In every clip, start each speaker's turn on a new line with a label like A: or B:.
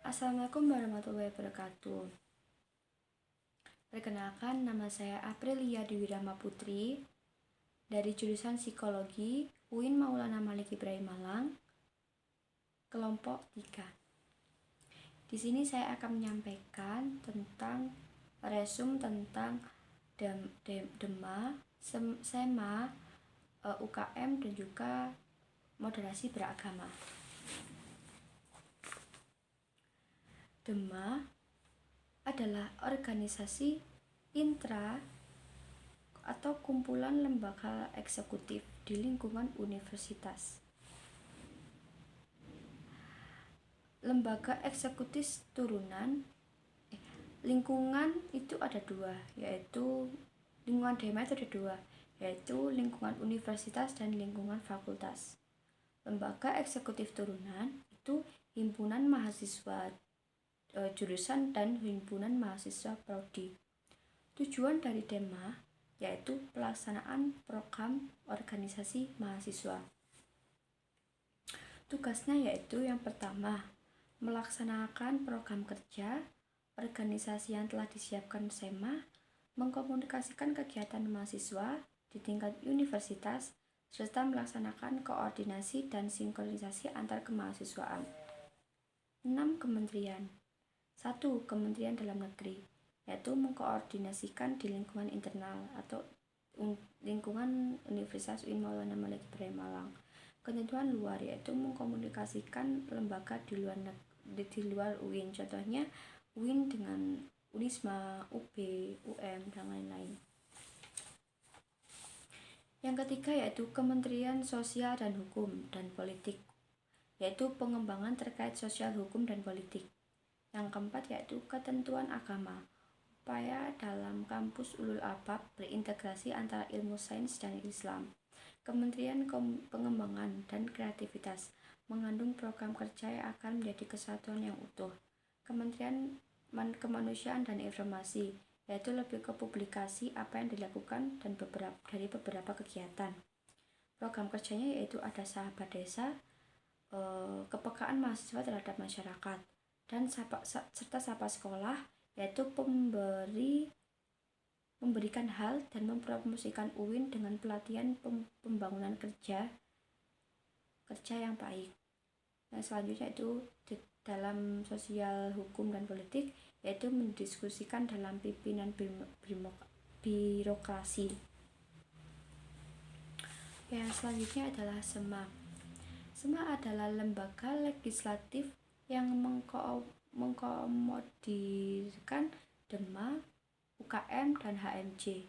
A: Assalamualaikum warahmatullahi wabarakatuh. Perkenalkan, nama saya Aprilia Dewi Rahma Putri dari jurusan Psikologi UIN Maulana Malik Ibrahim Malang, kelompok 3. Di sini saya akan menyampaikan tentang resum tentang DEMA, SEMA, UKM dan juga moderasi beragama. DEMA adalah organisasi intra atau kumpulan lembaga eksekutif di lingkungan universitas. Lembaga eksekutif turunan lingkungan itu ada dua, yaitu lingkungan DEMA itu ada dua, yaitu lingkungan universitas dan lingkungan fakultas. Lembaga eksekutif turunan itu himpunan mahasiswa jurusan dan himpunan mahasiswa prodi. Tujuan dari DEMA yaitu pelaksanaan program organisasi mahasiswa. Tugasnya yaitu yang pertama, melaksanakan program kerja organisasi yang telah disiapkan SEMA, mengkomunikasikan kegiatan mahasiswa di tingkat universitas, serta melaksanakan koordinasi dan sinkronisasi antar kemahasiswaan. 6 kementerian. 1. Kementerian Dalam Negeri, yaitu mengkoordinasikan di lingkungan internal atau lingkungan Universitas UIN Maulana Malik Ibrahim Malang. Ketentuan luar, yaitu mengkomunikasikan lembaga di luar UIN, contohnya UIN dengan Unisma, UB, UM, dan lain-lain. Yang ketiga yaitu Kementerian Sosial dan Hukum dan Politik, yaitu pengembangan terkait sosial, hukum, dan politik. Yang keempat yaitu ketentuan agama, upaya dalam kampus ulul albab berintegrasi antara ilmu sains dan Islam. Kementerian Pengembangan dan Kreativitas mengandung program kerja yang akan menjadi kesatuan yang utuh. Kementerian Kemanusiaan dan Informasi, yaitu lebih ke publikasi apa yang dilakukan dan dari beberapa kegiatan. Program kerjanya yaitu ada sahabat desa, kepekaan mahasiswa terhadap masyarakat, dan serta sapa sekolah, yaitu memberikan hal dan mempromosikan UIN dengan pelatihan pembangunan kerja yang baik. Yang selanjutnya itu dalam sosial, hukum, dan politik, yaitu mendiskusikan dalam pimpinan birokrasi. Yang selanjutnya adalah SEMA. SEMA adalah lembaga legislatif yang mengkomodirkan DEMA, UKM, dan HMJ.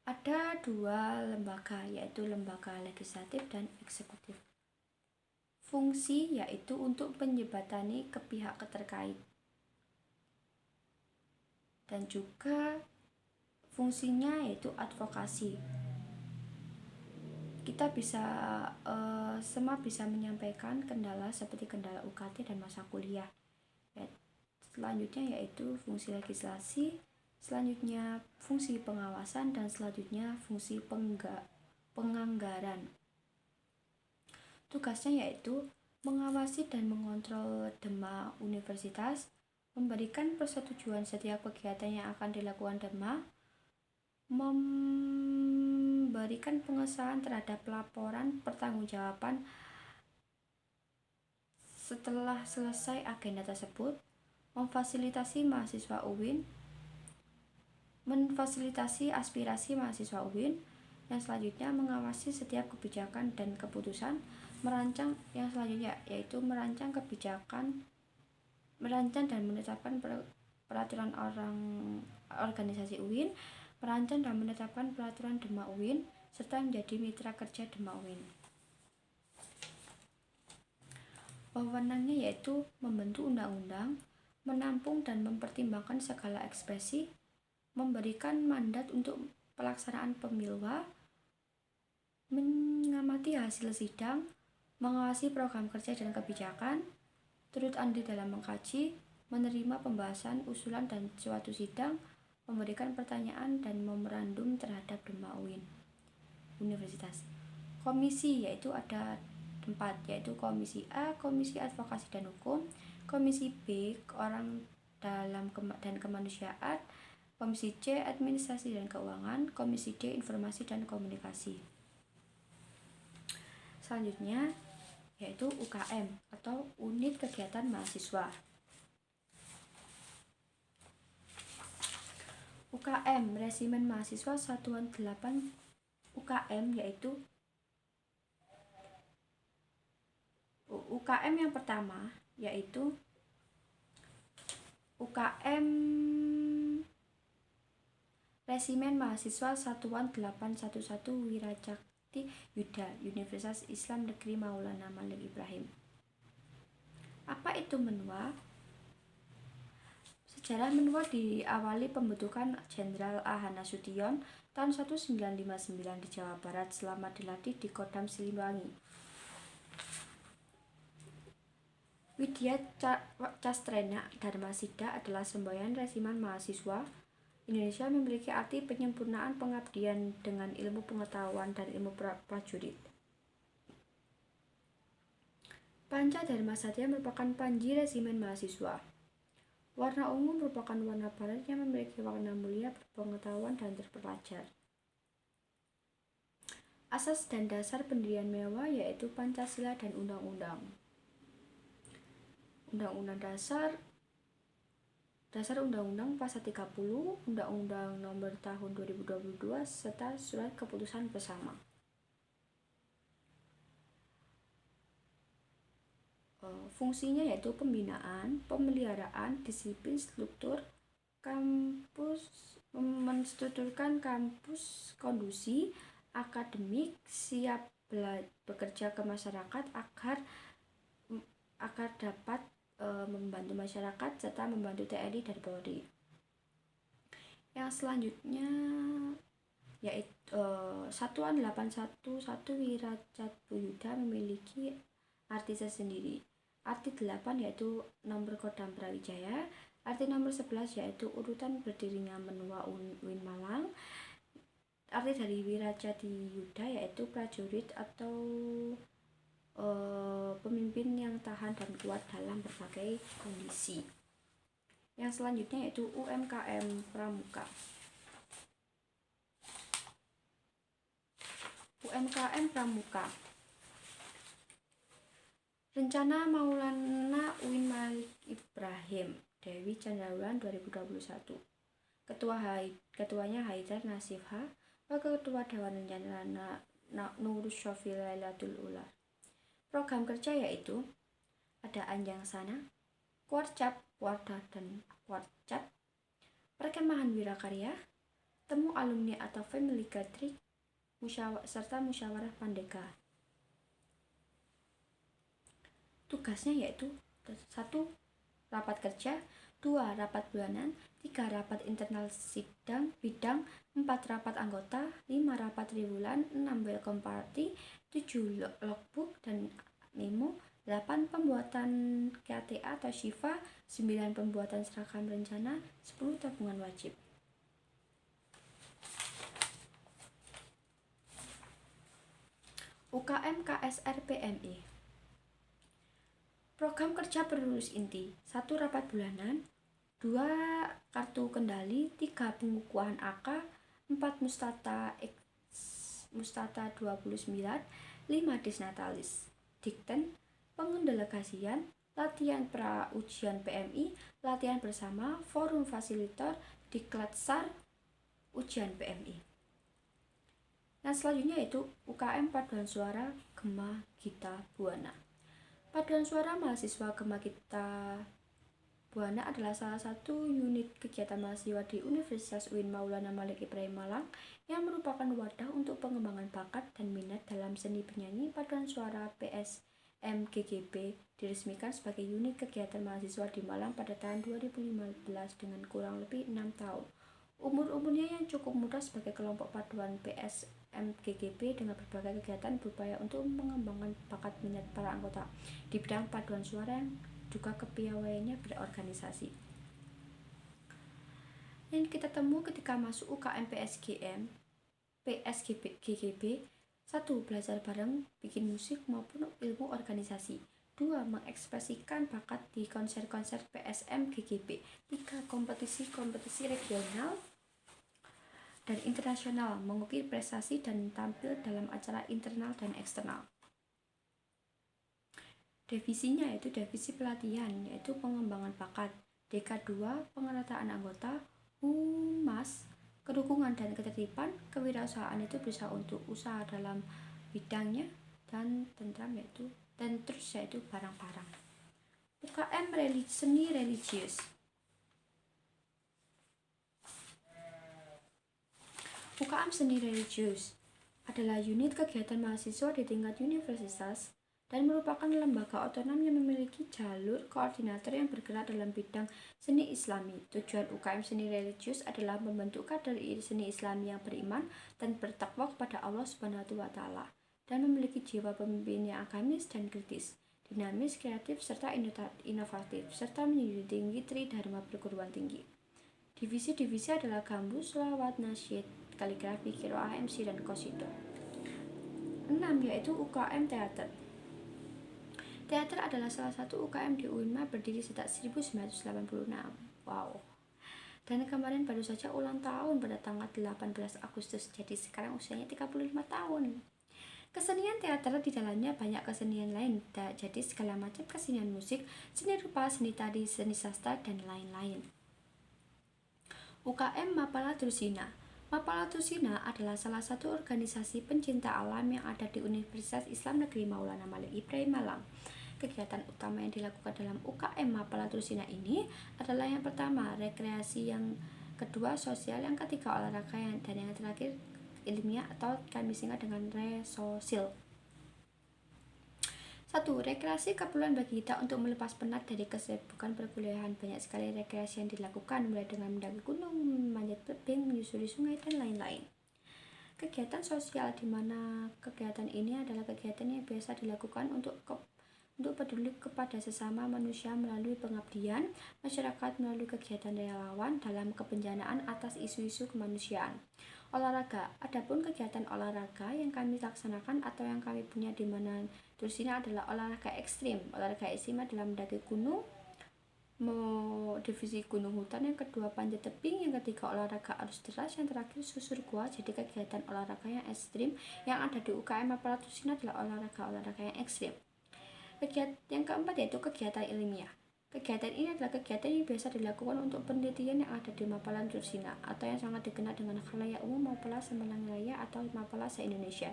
A: Ada dua lembaga, yaitu lembaga legislatif dan eksekutif. Fungsi yaitu untuk menjembatani ke pihak terkait, dan juga fungsinya yaitu advokasi. Kita bisa SEMA bisa menyampaikan kendala seperti kendala UKT dan masa kuliah. Selanjutnya yaitu fungsi legislasi, selanjutnya fungsi pengawasan, dan selanjutnya fungsi penganggaran. Tugasnya yaitu mengawasi dan mengontrol DEMA universitas, memberikan persetujuan setiap kegiatan yang akan dilakukan DEMA, memberikan pengesahan terhadap laporan pertanggungjawaban setelah selesai agenda tersebut, memfasilitasi mahasiswa UIN, memfasilitasi aspirasi mahasiswa UIN, yang selanjutnya mengawasi setiap kebijakan dan keputusan, merancang yang selanjutnya yaitu merancang kebijakan, merancang dan menetapkan peraturan organisasi UIN, merancang dan menetapkan peraturan DEMA UIN, serta menjadi mitra kerja DEMA UIN. Wewenangnya yaitu membentuk undang-undang, menampung dan mempertimbangkan segala ekspresi, memberikan mandat untuk pelaksanaan pemilwa, mengamati hasil sidang, mengawasi program kerja dan kebijakan, turut andil dalam mengkaji, menerima pembahasan usulan dan suatu sidang, memberikan pertanyaan dan memorandum terhadap DEMA UIN Universitas. Komisi yaitu ada 4, yaitu Komisi A, Komisi Advokasi dan Hukum, Komisi B, Orang dan Kemanusiaan, Komisi C, Administrasi dan Keuangan, Komisi D, Informasi dan Komunikasi. Selanjutnya yaitu UKM atau Unit Kegiatan Mahasiswa. UKM, Resimen Mahasiswa Satuan 8 UKM, yaitu UKM yang pertama yaitu UKM Resimen Mahasiswa Satuan 811 Wiracakti Yuda, Universitas Islam Negeri Maulana Malik Ibrahim. Apa itu Menua? Sejarah Menua diawali pembentukan Jenderal A. Nasution tahun 1959 di Jawa Barat selama dilatih di Kodam Siliwangi. Widya Castrena Dharmasida adalah semboyan Resimen Mahasiswa. Indonesia memiliki arti penyempurnaan pengabdian dengan ilmu pengetahuan dan ilmu prajurit. Panca Dharmasatya merupakan panji Resimen Mahasiswa. Warna ungu merupakan warna barat yang memiliki warna mulia, berpengetahuan, dan terpelajar. Asas dan dasar pendirian Menua yaitu Pancasila dan Undang-Undang. Undang-Undang Dasar Undang-Undang Pasal 30, Undang-Undang Nomor Tahun 2022 serta Surat Keputusan Bersama. Fungsinya yaitu pembinaan, pemeliharaan, disiplin, struktur kampus, menstrukturkan kampus kondusif, akademik, siap bekerja ke masyarakat agar dapat membantu masyarakat serta membantu TNI dan Polri. Yang selanjutnya yaitu Satuan 811 Wiracatbuyuda memiliki arti tersendiri. Arti 8 yaitu nomor Kodam Brawijaya, arti nomor 11 yaitu urutan berdirinya Menua UIN Malang. Arti dari Wiracatbuyuda yaitu prajurit atau pemimpin yang tahan dan kuat dalam berbagai kondisi. Yang selanjutnya yaitu UMKM Pramuka. UMKM Pramuka. Rencana Maulana UIN Malik Ibrahim, Dewi Chandrawulan 2021. Ketuanya Haidar Nasif H. Wakil Ketua Dewan Rencana Nurus Syofi Lailatul Ula. Program kerja yaitu ada Anjang Sana, Kuarcap, Wardah dan Kuarcap, Perkemahan Wirakarya, Temu Alumni atau Family Gathering, serta Musyawarah Pandega. Tugasnya yaitu 1. Rapat kerja, 2. Rapat bulanan, 3. Rapat internal bidang, 4. Rapat anggota, 5. Rapat triwulan, 6. Welcome party, 7. Logbook dan memo, 8. Pembuatan KTA atau Syifa, 9. Pembuatan seragam rencana, 10. Tabungan wajib. UKM KSR PMI. Program kerja berlulus inti: 1. Rapat bulanan, 2. Kartu kendali, 3. Pengukuhan AK, 4. Mustata 29, 5. Disnatalis, Dikten, pengendelegasian, latihan pra-ujian PMI, latihan bersama, forum fasilitator, Diklatsar, ujian PMI. Yang selanjutnya yaitu UKM Paduan Suara Gema Gita Buana. Paduan Suara Mahasiswa Gema Gita Buana adalah salah satu unit kegiatan mahasiswa di Universitas UIN Maulana Malik Ibrahim Malang yang merupakan wadah untuk pengembangan bakat dan minat dalam seni penyanyi. Paduan Suara PSMGGB diresmikan sebagai unit kegiatan mahasiswa di Malang pada tahun 2015 dengan kurang lebih 6 tahun. Umurnya yang cukup muda sebagai kelompok paduan PSMGGB dengan berbagai kegiatan berupaya untuk mengembangkan bakat minat para anggota di bidang paduan suara yang juga kepiawaiannya berorganisasi. Yang kita temui ketika masuk UKM PSGGB 1. Belajar bareng, bikin musik maupun ilmu organisasi. 2. Mengekspresikan bakat di konser-konser PSM GGB. 3. Kompetisi-kompetisi regional dan internasional, mengukir prestasi dan tampil dalam acara internal dan eksternal. Divisinya yaitu divisi pelatihan, yaitu pengembangan bakat. DK2, pengerataan anggota. Humas, kedukungan dan ketertiban. Kewirausahaan itu bisa untuk usaha dalam bidangnya, dan tentram yaitu barang-barang. UKM seni religius. UKM seni religius adalah unit kegiatan mahasiswa di tingkat universitas dan merupakan lembaga otonom yang memiliki jalur koordinator yang bergerak dalam bidang seni Islami. Tujuan UKM seni religius adalah membentuk kader seni Islami yang beriman dan bertakwa kepada Allah Subhanahu wa Ta'ala, dan memiliki jiwa pemimpin yang agamis dan kritis, dinamis, kreatif, serta inovatif, serta menjunjung tinggi tridharma perguruan tinggi. Divisi-divisi adalah gambus, sholawat, nasyid, kaligrafi, qiraah, MC, dan qasidah. 6. Yaitu UKM teater. Teater adalah salah satu UKM di UINMA, berdiri sejak 1986. Wow. Dan kemarin baru saja ulang tahun pada tanggal 18 Agustus, jadi sekarang usianya 35 tahun. Kesenian teater di dalamnya banyak kesenian lain, jadi segala macam kesenian musik, seni rupa, seni tari, seni sastra, dan lain-lain. UKM Mapala Drusina. Mapala Drusina adalah salah satu organisasi pencinta alam yang ada di Universitas Islam Negeri Maulana Malik Ibrahim Malang. Kegiatan utama yang dilakukan dalam UKM Mapala Drusina ini adalah yang pertama, rekreasi, yang kedua, sosial, yang ketiga, olahraga, dan yang terakhir, ilmiah atau kami singkat dengan resosil. 1. Rekreasi keperluan bagi kita untuk melepas penat dari kesibukan perkuliahan. Banyak sekali rekreasi yang dilakukan, mulai dengan mendaki gunung, memanjat tebing, menyusuri sungai, dan lain-lain. Kegiatan sosial, di mana kegiatan ini adalah kegiatan yang biasa dilakukan untuk peduli kepada sesama manusia melalui pengabdian masyarakat melalui kegiatan relawan dalam kebencanaan atas isu-isu kemanusiaan. Olahraga, adapun kegiatan olahraga yang kami laksanakan atau yang kami punya di mana Drusina adalah olahraga ekstrim. Olahraga ekstrim adalah mendaki gunung, divisi gunung hutan, yang kedua panjat tebing, yang ketiga olahraga arus deras, yang terakhir susur gua. Jadi kegiatan olahraga yang ekstrim yang ada di UKM Mapala Drusina adalah olahraga yang ekstrim. Kegiatan yang keempat yaitu kegiatan ilmiah. Kegiatan ini adalah kegiatan yang biasa dilakukan untuk penelitian yang ada di Mapala Drusina atau yang sangat dikenal dengan khalayak umum Mapala Semarang Raya atau Mapala se-Indonesia.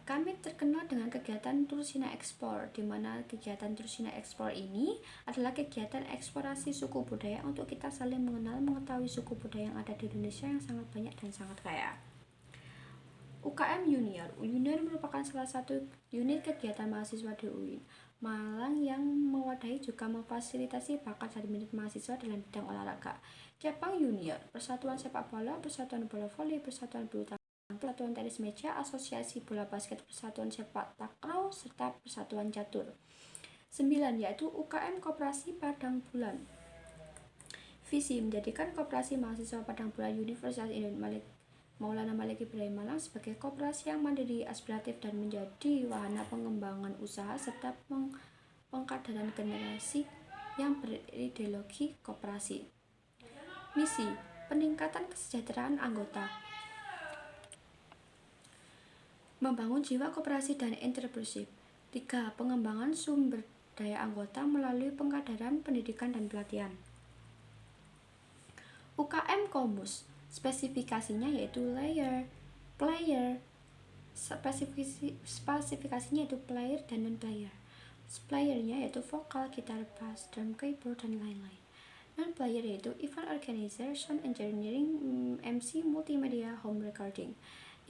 A: Kami terkenal dengan kegiatan Drusina Explore, di mana kegiatan Drusina Explore ini adalah kegiatan eksplorasi suku budaya untuk kita saling mengenal, mengetahui suku budaya yang ada di Indonesia yang sangat banyak dan sangat kaya. UKM Junior. Junior merupakan salah satu unit kegiatan mahasiswa di UIN Malang yang mewadahi juga memfasilitasi bakat dan minat mahasiswa dalam bidang olahraga. Cabang Junior, Persatuan Sepak Bola, Persatuan Bola Voli, Persatuan Bulu Tangkis, Persatuan Tenis Meja, Asosiasi Bola Basket, Persatuan Sepak Takraw, serta Persatuan Catur. 9. Yaitu UKM Koperasi Padang Bulan. Visi menjadikan Koperasi Mahasiswa Padang Bulan Universitas Maulana Malik Ibrahim Malang sebagai koperasi yang mandiri, aspiratif, dan menjadi wahana pengembangan usaha serta pengkaderan generasi yang berideologi koperasi. Misi, peningkatan kesejahteraan anggota, membangun jiwa koperasi dan entrepreneurship. 3. Pengembangan sumber daya anggota melalui pengkaderan, pendidikan, dan pelatihan. UKM Komus. Spesifikasinya yaitu player. Spesifikasinya yaitu player dan non-player. Playernya yaitu vokal, gitar, bass, drum, keyboard, dan lain-lain. Non-player yaitu event organizer, sound engineering, MC, multimedia, home recording.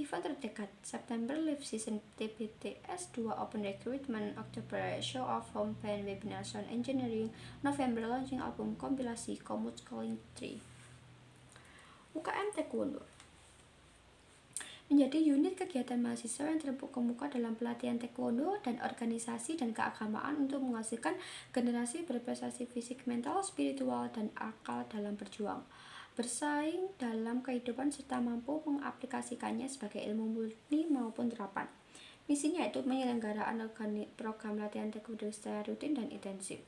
A: Event terdekat September Live Season TBTS 2 Open Recruitment, Oktober Show of Home Band, Webinar, Sound Engineering, November Launching Album Kompilasi Komus Calling 3. UKM Taekwondo menjadi unit kegiatan mahasiswa yang terkemuka dalam pelatihan taekwondo dan organisasi dan keagamaan untuk menghasilkan generasi berprestasi fisik, mental, spiritual, dan akal dalam berjuang. bersaing dalam kehidupan serta mampu mengaplikasikannya sebagai ilmu murni maupun terapan. Misinya yaitu penyelenggaraan program latihan taekwondo secara rutin dan intensif.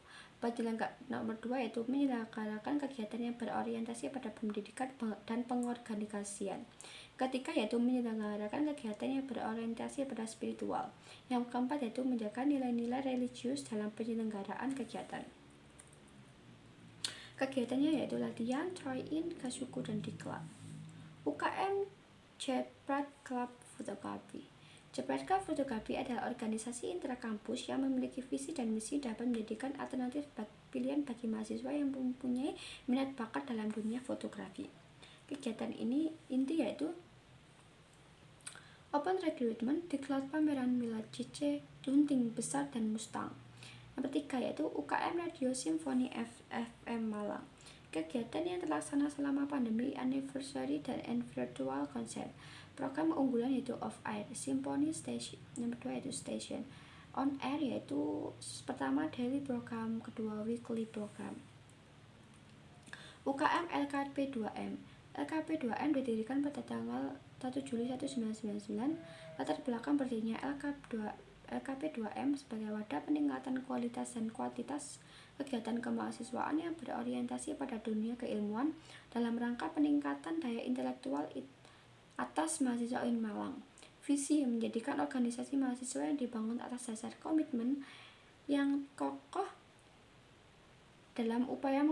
A: Nomor 2 yaitu menyelenggarakan kegiatan yang berorientasi pada pendidikan dan pengorganisasian. Ketiga yaitu menyelenggarakan kegiatan yang berorientasi pada spiritual. Yang keempat yaitu menjaga nilai-nilai religius dalam penyelenggaraan kegiatan. Kegiatannya yaitu latihan, try-in, kasuku, dan diklat. UKM Jepret Club Fotografi. Jepret Club Fotografi adalah organisasi intrakampus yang memiliki visi dan misi dapat menjadikan alternatif pilihan bagi mahasiswa yang mempunyai minat bakat dalam dunia fotografi. Kegiatan ini inti yaitu open recruitment, diklat, pameran milad CC, hunting besar, dan Mustang. Yang ketiga yaitu UKM Radio Simfoni FM Malang. Kegiatan yang terlaksana selama pandemi, anniversary, dan virtual konser. Program unggulan yaitu Off Air, Symphony Station. Yang kedua yaitu Station. On Air yaitu pertama daily program, kedua weekly program. UKM LKP 2M. LKP 2M didirikan pada tanggal 1 Juli 1999. Latar belakang berdirinya LKP 2M sebagai wadah peningkatan kualitas dan kuantitas kegiatan kemahasiswaan yang berorientasi pada dunia keilmuan dalam rangka peningkatan daya intelektual atas mahasiswa UIN Malang. Visi yang menjadikan organisasi mahasiswa yang dibangun atas dasar komitmen yang kokoh dalam upaya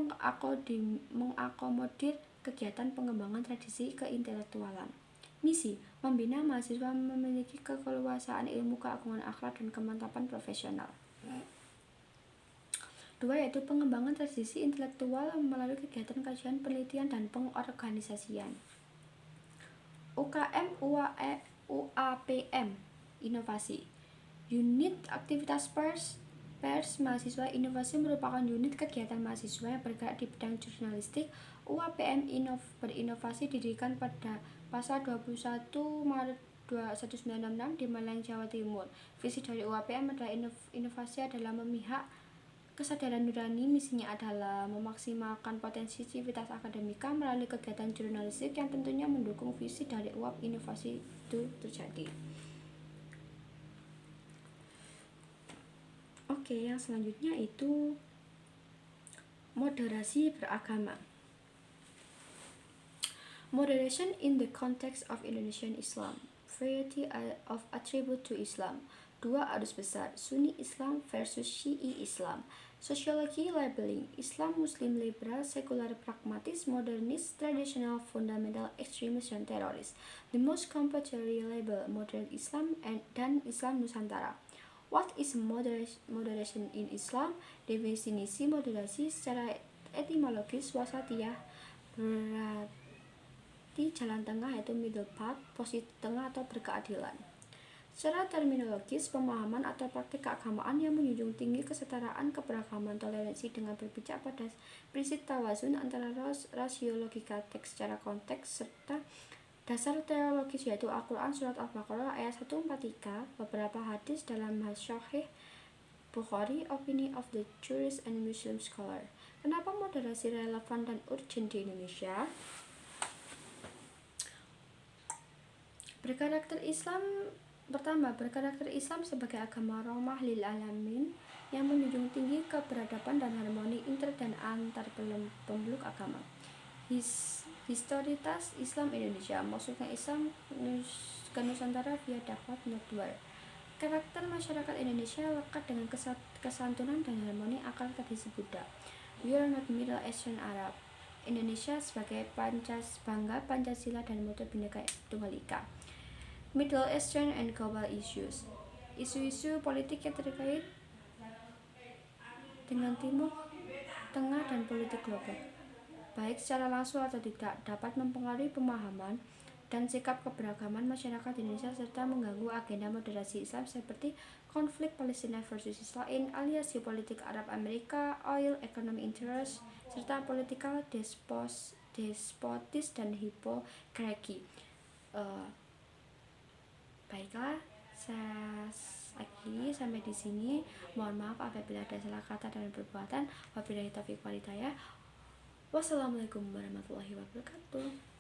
A: mengakomodir kegiatan pengembangan tradisi keintelektualan. Misi, membina mahasiswa memiliki keleluasaan ilmu, keagungan akhlak, dan kemantapan profesional. 2 yaitu pengembangan tradisi intelektual melalui kegiatan kajian, penelitian, dan pengorganisasian. UKM UAPM Inovasi. Unit aktivitas pers mahasiswa inovasi merupakan unit kegiatan mahasiswa yang bergerak di bidang jurnalistik. UAPM berinovasi didirikan pada pasal 21 Maret 1966 di Malang, Jawa Timur. Visi dari UAPM adalah inovasi adalah memihak kesadaran nurani. Misinya adalah memaksimalkan potensi civitas akademika melalui kegiatan jurnalistik yang tentunya mendukung visi dari UAP inovasi itu terjadi. Oke, yang selanjutnya itu moderasi beragama. Moderation in the context of Indonesian Islam. Variety of attribute to Islam. 2 arus besar, Sunni Islam versus Syi'i Islam. Sosiologi labeling, Islam Muslim liberal, sekular pragmatis, modernis, traditional, fundamental, ekstremis, dan teroris. The most contemporary label, modern Islam dan Islam Nusantara. What is moderation in Islam? Definisi moderasi secara etimologis wasatiyah berarti jalan tengah, yaitu middle path, posisi tengah atau berkeadilan. Secara terminologis, pemahaman atau praktik keagamaan yang menjunjung tinggi kesetaraan, keberagaman, toleransi dengan berpijak pada prinsip tawazun antara rasio logika teks secara konteks serta dasar teologis yaitu Al-Quran Surat Al-Baqarah ayat 143, beberapa hadis dalam Sahih Bukhari, opini of the jurist and Muslim scholar. Kenapa moderasi relevan dan urgent di Indonesia? Berkarakter Islam sebagai agama rahmah lil alamin yang menjunjung tinggi keberadaban dan harmoni inter dan antar pemeluk agama. Historitas Islam Indonesia, maksudnya Islam ke Nusantara via dakwah network. Karakter masyarakat Indonesia lekat dengan kesantunan dan harmoni akar tradisi Buddha. We are not Middle Eastern Arab. Indonesia sebagai bangga Pancasila dan moto Bhinneka Tunggal Ika. Middle Eastern and global issues. Isu-isu politik yang terkait dengan Timur Tengah dan politik global, baik secara langsung atau tidak, dapat mempengaruhi pemahaman dan sikap keberagaman masyarakat Indonesia serta mengganggu agenda moderasi Islam seperti konflik Palestina versus Israel, aliasi politik Arab Amerika, oil, economic interest, serta political despotis dan hipokrasi. Baiklah, saya akhiri sampai di sini. Mohon maaf apabila ada salah kata dan perbuatan. Wabillahi taufiq wal hidayah. Wassalamualaikum warahmatullahi wabarakatuh.